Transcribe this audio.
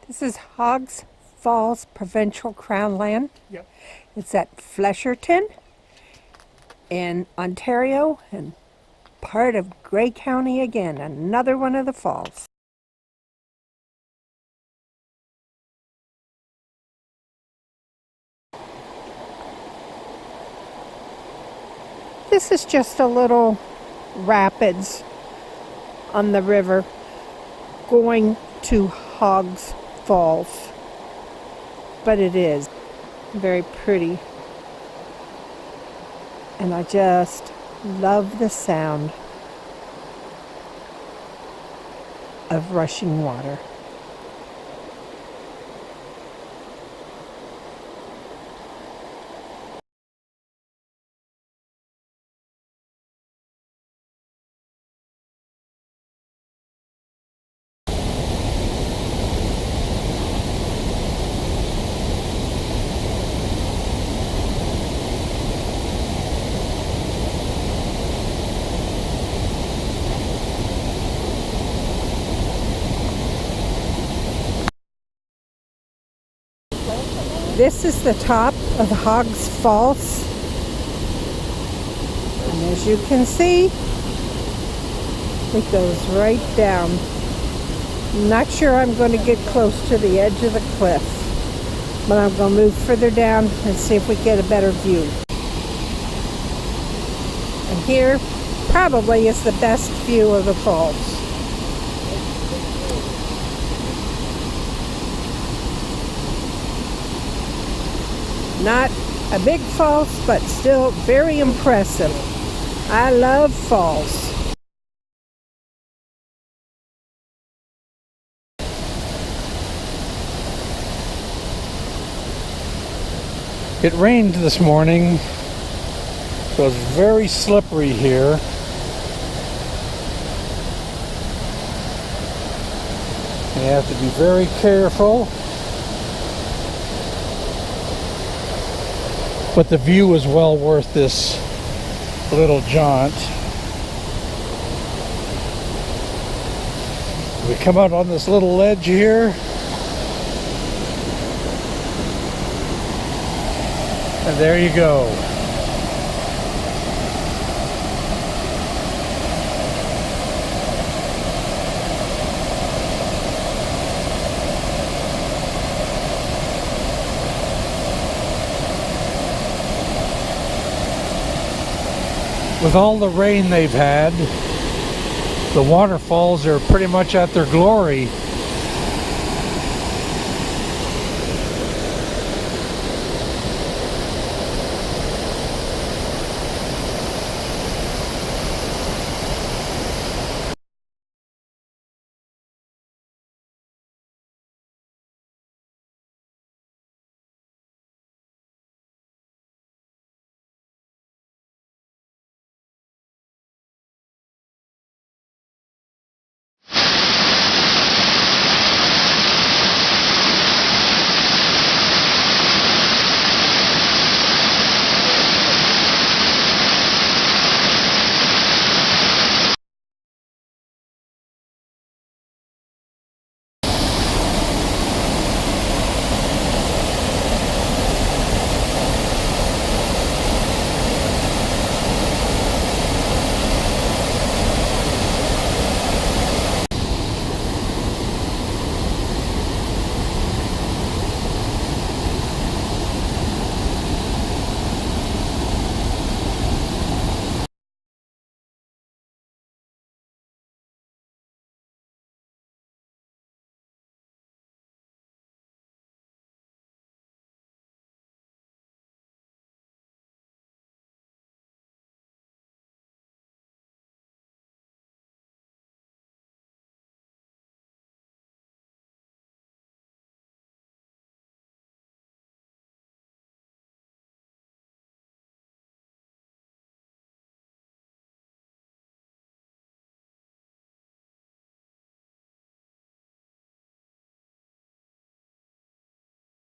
This is Hogg's Falls Provincial Crown Land. Yep. It's at Flesherton in Ontario and part of Grey County again, another one of the falls. This is just a little rapids on the river going to Hogg's Falls, but it is very pretty, and I just love the sound of rushing water. This is the top of Hogg's Falls, and as you can see, it goes right down. I'm not sure I'm going to get close to the edge of the cliff, but I'm going to move further down and see if we get a better view. And here probably is the best view of the falls. Not a big falls, but still very impressive. I love falls. It rained this morning, so it's very slippery here. You have to be very careful. But the view is well worth this little jaunt. We come out on this little ledge here, and there you go. With all the rain they've had, the waterfalls are pretty much at their glory.